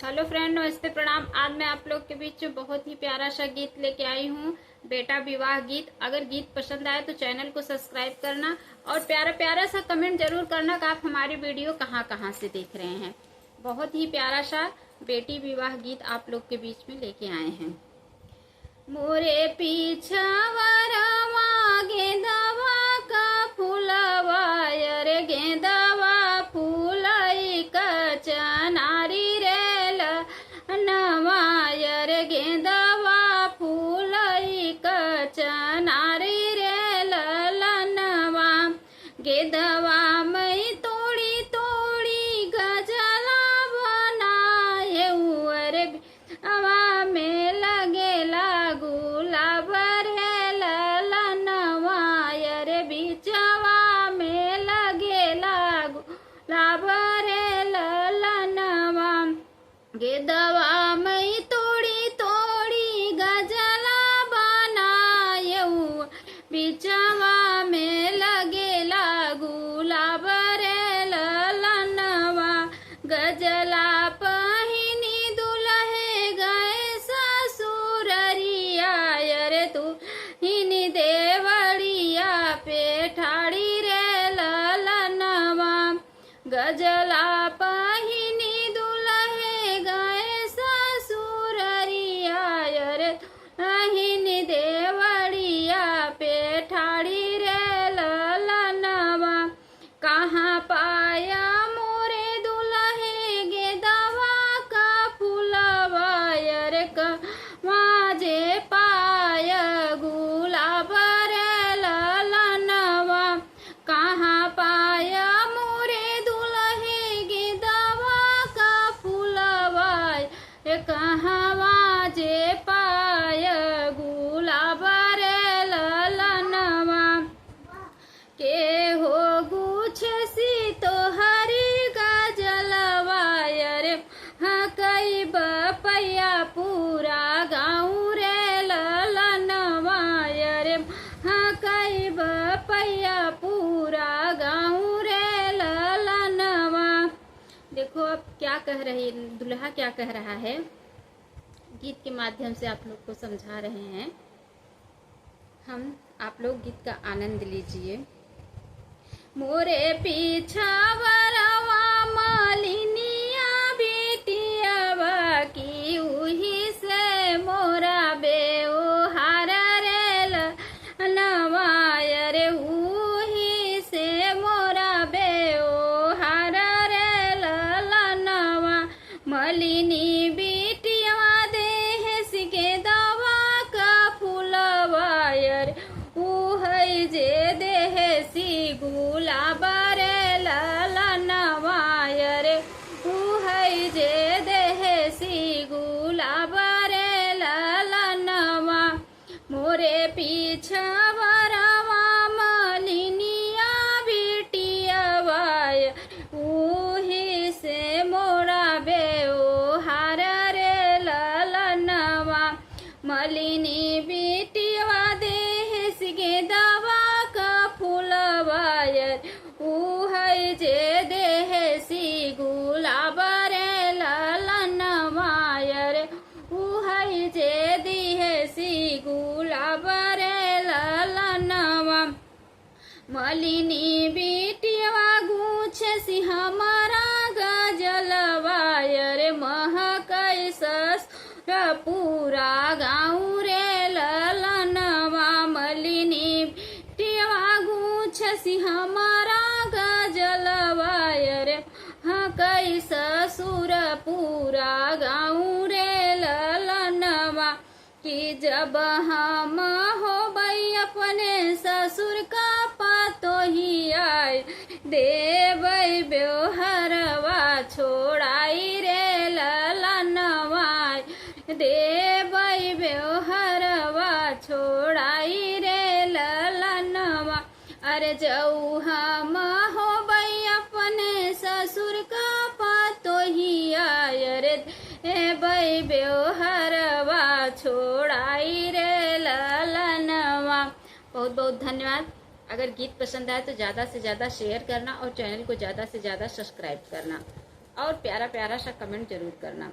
Hello friend, नमस्ते, प्रणाम। आज मैं आप लोग के बीच बहुत ही प्यारा सा गीत लेके आई हूँ, बेटा विवाह गीत। अगर गीत पसंद आए तो चैनल को सब्सक्राइब करना और प्यारा प्यारा सा कमेंट जरूर करना कि आप हमारी वीडियो कहाँ कहाँ से देख रहे हैं। बहुत ही प्यारा सा बेटी विवाह गीत आप लोग के बीच में लेके आए हैं। मोरे पीछा वरवा गेंदवा का फूलवा, अरे गेंदवा फूलई का चनारी नवायर गेंदवा फूलई का चनारी रे ललनवा। गेंदवा मई तोड़ी तोड़ी गजला बनाए, उर हवा में लगेला गुलाब रे ललनवा, अरे बिचवा में लगेला गुलाब रे ललनवा। गेंदवा मई तोड़ी तोड़ी गजला बनाए, बिचवा में लगेला गुलाब रे ललनवा। गजला पहिनी दुल्हे गए ससुररिया, अरे तू हिनी देवड़िया पे ठाड़ी रे ललनवा। गजला पहिनी हिनी देवड़िया पे ठाड़ी रे ललनवा। कहाँ पाया मोरे दुल्हे गेंदवा का फूलवा, अरे माजे पाया गुलाब रे ललनवा। कहाँ पाया मोरे दुल्हे गेंदवा का फूलवा, कहाँ जे पाया गुलाब रे ललनवा। के हो गुछ सी तो हरी गजलवा, अरे हाँ कई बपैया पूरा गाँव रे ललनवा, अरे हाँ कई बपैया पूरा गाँव रे ललनवा। देखो अब क्या कह रही दुल्हा, क्या कह रहा है, गीत के माध्यम से आप लोग को समझा रहे हैं हम। आप लोग गीत का आनंद लीजिए। मोरे पीछा वरवा मालिनिया बेटियावा की, उही से मोरा बेओहार रे ललनवा, अरे उही से मोरा बेओहार रे ललनवा। मलिनी जे देहसी गुलाब रे ललनवा, अरे उहै जे देहसी गुलाब रे ललनवा। मोरे पीछा वरवा मलिनिया बिटियावा, उही से मोरा बेओहार रे ललनवा। मलिनी बिटियावा देहसी गेंदवा उहै जे देहसी गुलाब रे ललनवा, अरे उहै जे देहसी गुलाब रे ललनवा। मलिनी बिटियावा गुछ सी हमारा गजलवा, अरे महकै ससुर पूरा गाँव रे ललनवा। मलिनी बिटियावा गुछ सी हमारा गजलवा, अरे हाँ कई ससुर पूरा गाँव रे ललनवा। कि जब हम हो बई अपने ससुर का पतो ही आए, देवई ब्योहरवा छोड़ाई रे ललनवा। देवई ब्योहरवा छोड़ाई रे ललनवा। अरे जऊ हम हो बई अपने ससुर का पतो ही आए, अरे बई ब्योहरवा छोड़ाई रे ललनवा। बहुत बहुत धन्यवाद। अगर गीत पसंद आए तो ज़्यादा से ज़्यादा शेयर करना और चैनल को ज़्यादा से ज़्यादा सब्सक्राइब करना। और प्यारा प्यारा सा कमेंट जरूर करना।